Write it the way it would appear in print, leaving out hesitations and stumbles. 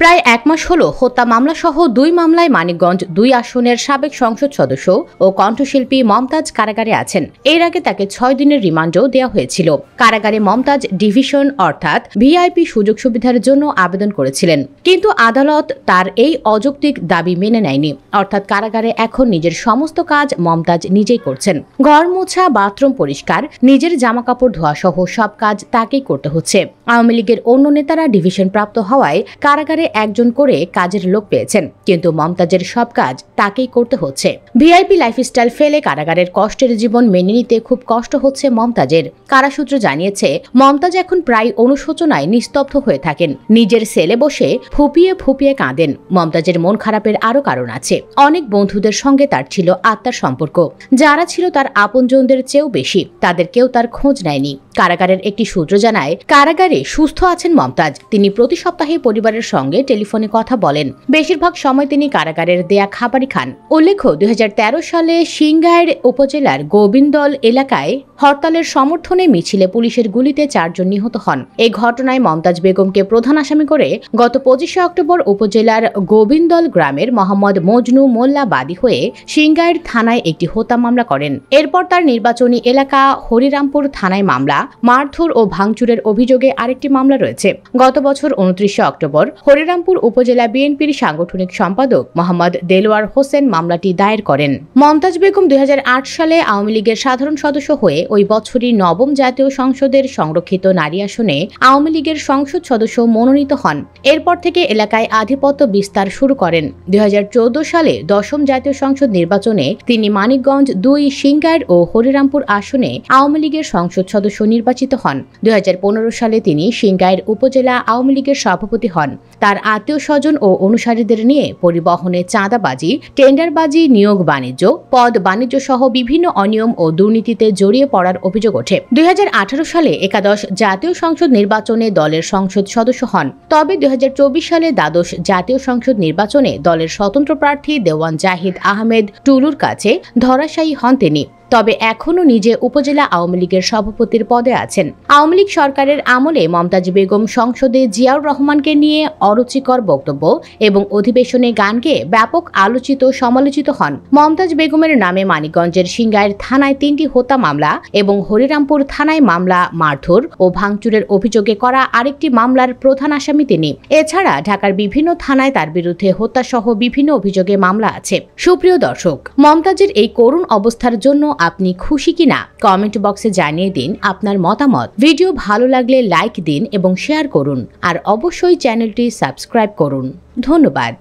প্রায় এক মাস হলো হত্যা মামলা সহ 2 মামলায় মানিকগঞ্জ 2 আসনের সাবেক সংসদ সদস্য ও কণ্ঠশিল্পী মমতাজ কারাগারে আছেন। এর আগে তাকে 6 দিনের রিমান্ডও দেওয়া হয়েছিল। কারাগারে মমতাজ ডিভিশন অর্থাৎ ভিআইপি সুযোগ সুবিধার জন্য আবেদন করেছিলেন, কিন্তু আদালত তার এই অযৌক্তিক দাবি মেনে নেয়নি। অর্থাৎ কারাগারে এখন নিজের সমস্ত কাজ মমতাজ নিজেই করছেন। ঘর মোছা, বাথরুম পরিষ্কার, নিজের জামাকাপড় ধোয়া সহ সব কাজ তাকেই করতে হচ্ছে। আওয়ামী লীগের অন্য নেতারা ডিভিশন প্রাপ্ত হওয়ায় কারাগারে একজন করে কাজের লোক পেয়েছেন, কিন্তু মমতাজের সব কাজ তাকেই করতে হচ্ছে। ভিআইপি লাইফস্টাইল ফেলে কারাগারের কষ্টের জীবন মেনে নিতে খুব কষ্ট হচ্ছে মমতাজের। কারাসূত্র জানিয়েছে, মমতাজ এখন প্রায় অনুশোচনায় নিস্তব্ধ হয়ে থাকেন। নিজের সেলে বসে ফুপিয়ে ফুপিয়ে কাঁদেন। মমতাজের মন খারাপের আরো কারণ আছে। অনেক বন্ধুদের সঙ্গে তার ছিল আত্মার সম্পর্ক, যারা ছিল তার আপনজনদের চেয়েও বেশি। তাদের কেউ তার খোঁজ নেয়নি। কারাগারের একটি সূত্র জানায়, কারাগারে সুস্থ আছেন মমতাজ। তিনি প্রতি সপ্তাহে পরিবারের সঙ্গে টেলিফোনে কথা বলেন। বেশিরভাগ সময় তিনি কারাগারের দেয়া খাবারই খান। উল্লেখ্য, 2013 সালে সিংগাইর উপজেলার গোবিন্দল এলাকায় হরতালের সমর্থনে মিছিলে পুলিশের গুলিতে 4 জন নিহত হন। এই ঘটনায় মমতাজ বেগমকে প্রধান আসামি করে গত 25 অক্টোবর উপজেলার গোবিন্দল গ্রামের মোহাম্মদ মজনু মোল্লা বাদী হয়ে সিংগাইর থানায় একটি হত্যা মামলা করেন। এরপর তার নির্বাচনী এলাকা হরিরামপুর থানায় মামলা, মারধর ও ভাঙচুরের অভিযোগে আরেকটি মামলা রয়েছে। গত বছর 29 অক্টোবর হরিরামপুর উপজেলা বিএনপির সাংগঠনিক সম্পাদক মোহাম্মদ দেলোয়ার হোসেন মামলাটি দায়ের করেন। মমতাজ বেগম 2008 সালে আওয়ামী লীগের সাধারণ সদস্য হয়ে ওই বছরই 9ম জাতীয় সংসদের সংরক্ষিত নারী আসনে আওয়ামী লীগের সংসদ সদস্য মনোনীত হন। এরপর থেকে এলাকায় আধিপত্য বিস্তার শুরু করেন। 2014 সালে 10ম জাতীয় সংসদ নির্বাচনে তিনি মানিকগঞ্জ 2, সিংগাইর ও হরিরামপুর আসনে আওয়ামী লীগের সংসদ সদস্য নির্বাচিত হন। 2015 সালে তিনি সিংগাইর উপজেলা আওয়ামী লীগের সভাপতি হন। তার আত্মীয় স্বজন ও অনুসারীদের নিয়ে পরিবহনে চাঁদাবাজি, টেন্ডারবাজি, নিয়োগ বাণিজ্য, পদ বাণিজ্য সহ বিভিন্ন অনিয়ম ও দুর্নীতিতে জড়িয়ে পড়ার অভিযোগ ওঠে। 2018 সালে একাদশ জাতীয় সংসদ নির্বাচনে দলের সংসদ সদস্য হন। তবে 2024 সালে দ্বাদশ জাতীয় সংসদ নির্বাচনে দলের স্বতন্ত্র প্রার্থী দেওয়ান জাহিদ আহমেদ টুলুর কাছে ধরাশায়ী হন তিনি। তবে এখনও নিজে উপজেলা আওয়ামী লীগের সভাপতির পদে আছেন। আওয়ামী লীগ সরকারের আমলে মমতাজ বেগম সংসদে জিয়াউর রহমানকে নিয়ে অরুচিকর বক্তব্য এবং অধিবেশনে গান গেয়ে ব্যাপক আলোচিত সমালোচিত হন। মমতাজ বেগমের নামে মানিকগঞ্জের সিংগাইর থানায় 3টি হত্যা মামলা এবং হরিরামপুর থানায় মামলা, মারধর ও ভাঙচুরের অভিযোগে করা আরেকটি মামলার প্রধান আসামি তিনি। এছাড়া ঢাকার বিভিন্ন থানায় তার বিরুদ্ধে হত্যাসহ বিভিন্ন অভিযোগে মামলা আছে। সুপ্রিয় দর্শক, মমতাজের এই করুণ অবস্থার জন্য আপনি খুশি কিনা কমেন্ট বক্সে জানিয়ে দিন আপনার মতামত। ভিডিও ভালো লাগলে লাইক দিন এবং শেয়ার করুন, আর অবশ্যই চ্যানেলটি সাবস্ক্রাইব করুন। ধন্যবাদ।